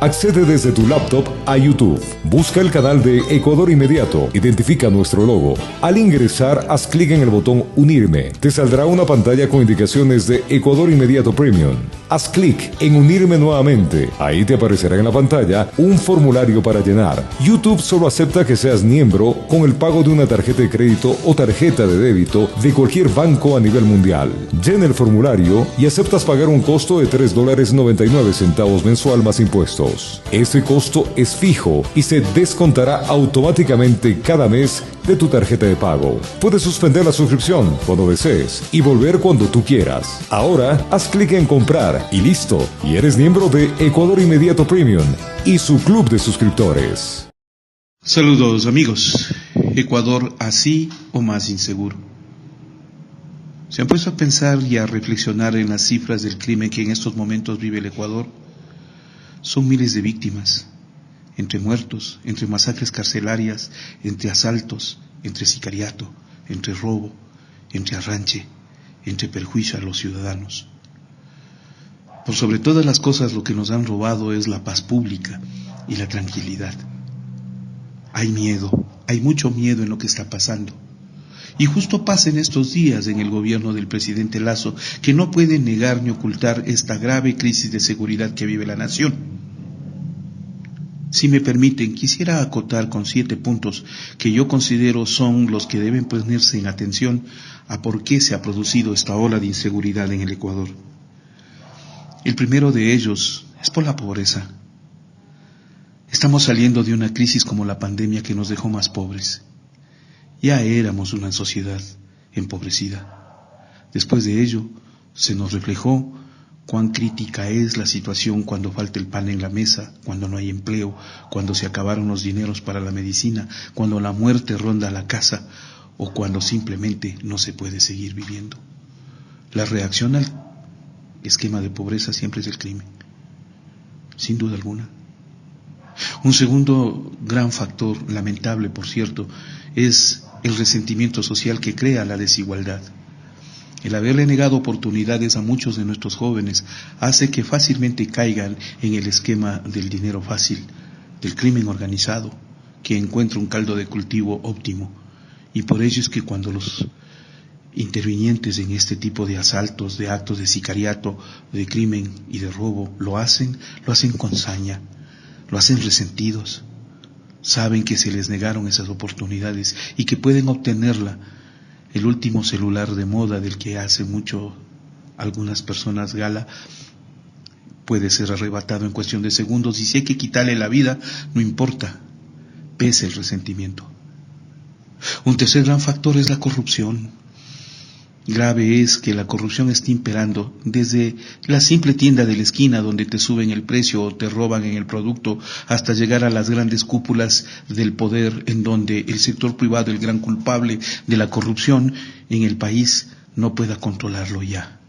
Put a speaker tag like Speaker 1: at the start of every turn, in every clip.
Speaker 1: Accede desde tu laptop a YouTube. Busca el canal de Ecuador Inmediato. Identifica nuestro logo. Al ingresar, haz clic en el botón Unirme. Te saldrá una pantalla con indicaciones de Ecuador Inmediato Premium. Haz clic en Unirme nuevamente. Ahí te aparecerá en la pantalla un formulario para llenar. YouTube solo acepta que seas miembro con el pago de una tarjeta de crédito o tarjeta de débito de cualquier banco a nivel mundial. Llena el formulario y aceptas pagar un costo de $3.99 mensual más impuestos. Este costo es fijo y se descontará automáticamente cada mes de tu tarjeta de pago. Puedes suspender la suscripción cuando desees y volver cuando tú quieras. Ahora, haz clic en comprar y listo. Y eres miembro de Ecuador Inmediato Premium y su club de suscriptores.
Speaker 2: Saludos amigos. Ecuador así o más inseguro. ¿Se han puesto a pensar y a reflexionar en las cifras del crimen que en estos momentos vive el Ecuador? Son miles de víctimas, entre muertos, entre masacres carcelarias, entre asaltos, entre sicariato, entre robo, entre arranche, entre perjuicio a los ciudadanos. Por sobre todas las cosas, lo que nos han robado es la paz pública y la tranquilidad. Hay miedo, hay mucho miedo en lo que está pasando. Y justo pasa en estos días en el gobierno del presidente Lasso, que no puede negar ni ocultar esta grave crisis de seguridad que vive la nación. Si me permiten, quisiera acotar con 7 puntos que yo considero son los que deben ponerse en atención a por qué se ha producido esta ola de inseguridad en el Ecuador. El primero de ellos es por la pobreza. Estamos saliendo de una crisis como la pandemia que nos dejó más pobres. Ya éramos una sociedad empobrecida. Después de ello, se nos reflejó cuán crítica es la situación cuando falta el pan en la mesa, cuando no hay empleo, cuando se acabaron los dineros para la medicina, cuando la muerte ronda la casa o cuando simplemente no se puede seguir viviendo. La reacción al esquema de pobreza siempre es el crimen, sin duda alguna. Un segundo gran factor, lamentable por cierto, es el resentimiento social que crea la desigualdad. El haberle negado oportunidades a muchos de nuestros jóvenes hace que fácilmente caigan en el esquema del dinero fácil, del crimen organizado, que encuentra un caldo de cultivo óptimo. Y por ello es que cuando los intervinientes en este tipo de asaltos, de actos de sicariato, de crimen y de robo, lo hacen con saña, lo hacen resentidos. Saben que se les negaron esas oportunidades y que pueden obtenerla. El último celular de moda del que hace mucho algunas personas gala puede ser arrebatado en cuestión de segundos y si hay que quitarle la vida, no importa, pese el resentimiento. Un tercer gran factor es la corrupción. Grave es que la corrupción esté imperando desde la simple tienda de la esquina donde te suben el precio o te roban en el producto hasta llegar a las grandes cúpulas del poder en donde el sector privado, el gran culpable de la corrupción en el país, no pueda controlarlo ya.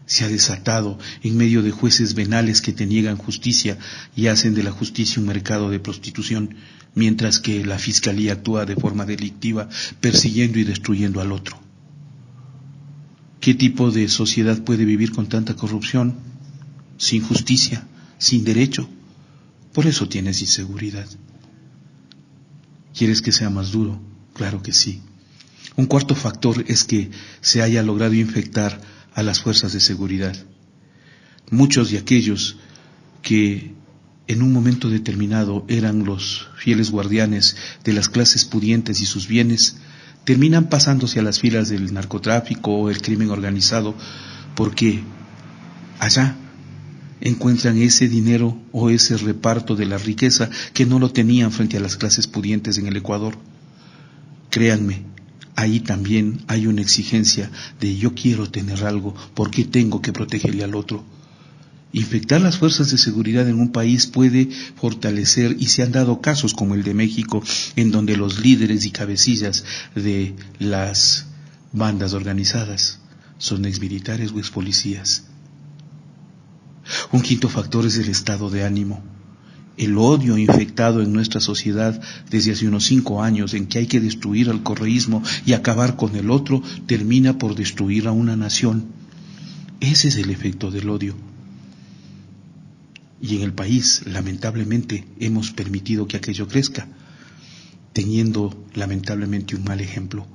Speaker 2: Se ha desatado en medio de jueces venales que te niegan justicia y hacen de la justicia un mercado de prostitución, mientras que la fiscalía actúa de forma delictiva persiguiendo y destruyendo al otro. ¿Qué tipo de sociedad puede vivir con tanta corrupción? Sin justicia, sin derecho. Por eso tienes inseguridad. ¿Quieres que sea más duro? Claro que sí. Un cuarto factor es que se haya logrado infectar a las fuerzas de seguridad. Muchos de aquellos que en un momento determinado eran los fieles guardianes de las clases pudientes y sus bienes, terminan pasándose a las filas del narcotráfico o el crimen organizado porque allá encuentran ese dinero o ese reparto de la riqueza que no lo tenían frente a las clases pudientes en el Ecuador. Créanme, ahí también hay una exigencia de yo quiero tener algo, ¿por qué tengo que protegerle al otro? Infectar las fuerzas de seguridad en un país puede fortalecer, y se han dado casos como el de México, en donde los líderes y cabecillas de las bandas organizadas son exmilitares o expolicías. Un quinto factor es el estado de ánimo. El odio infectado en nuestra sociedad desde hace unos 5 años, en que hay que destruir al correísmo y acabar con el otro, termina por destruir a una nación. Ese es el efecto del odio. Y en el país, lamentablemente, hemos permitido que aquello crezca, teniendo lamentablemente un mal ejemplo.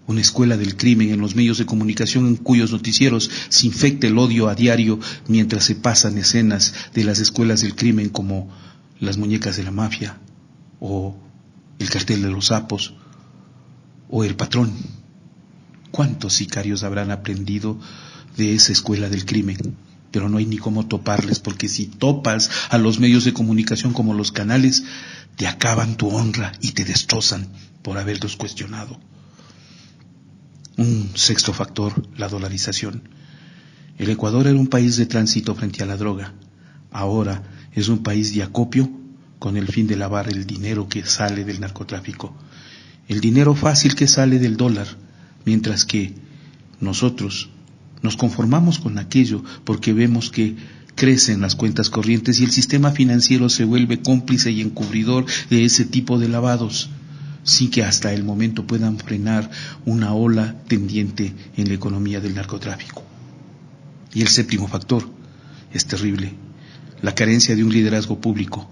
Speaker 2: Una escuela del crimen en los medios de comunicación en cuyos noticieros se infecta el odio a diario mientras se pasan escenas de las escuelas del crimen como Las muñecas de la mafia o El cartel de los sapos o El patrón. ¿Cuántos sicarios habrán aprendido de esa escuela del crimen? Pero no hay ni cómo toparles, porque si topas a los medios de comunicación como los canales, te acaban tu honra y te destrozan por haberlos cuestionado. Un sexto factor, la dolarización. El Ecuador era un país de tránsito frente a la droga. Ahora es un país de acopio con el fin de lavar el dinero que sale del narcotráfico. El dinero fácil que sale del dólar, mientras que nosotros nos conformamos con aquello porque vemos que crecen las cuentas corrientes y el sistema financiero se vuelve cómplice y encubridor de ese tipo de lavados, sin que hasta el momento puedan frenar una ola tendiente en la economía del narcotráfico. Y el séptimo factor es terrible, la carencia de un liderazgo público.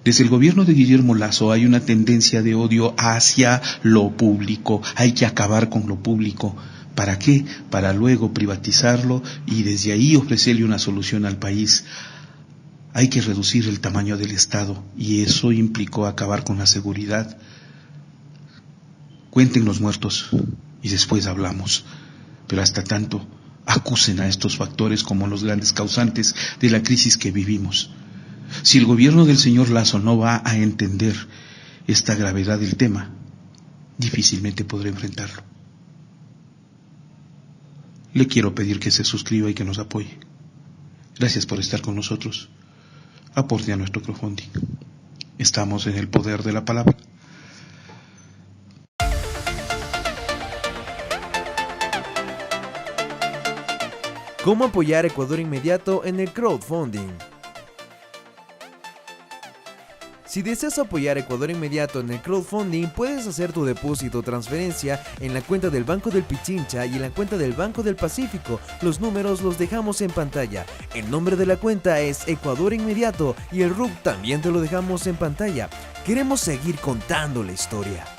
Speaker 2: Desde el gobierno de Guillermo Lasso hay una tendencia de odio hacia lo público. Hay que acabar con lo público. ¿Para qué? Para luego privatizarlo y desde ahí ofrecerle una solución al país. Hay que reducir el tamaño del Estado y eso implicó acabar con la seguridad. Cuenten los muertos y después hablamos. Pero hasta tanto, acusen a estos factores como los grandes causantes de la crisis que vivimos. Si el gobierno del señor Lasso no va a entender esta gravedad del tema, difícilmente podrá enfrentarlo. Le quiero pedir que se suscriba y que nos apoye. Gracias por estar con nosotros. Aporte a nuestro crowdfunding. Estamos en el poder de la palabra.
Speaker 3: ¿Cómo apoyar a Ecuador Inmediato en el crowdfunding? Si deseas apoyar a Ecuador Inmediato en el crowdfunding, puedes hacer tu depósito o transferencia en la cuenta del Banco del Pichincha y en la cuenta del Banco del Pacífico. Los números los dejamos en pantalla. El nombre de la cuenta es Ecuador Inmediato y el RUC también te lo dejamos en pantalla. Queremos seguir contando la historia.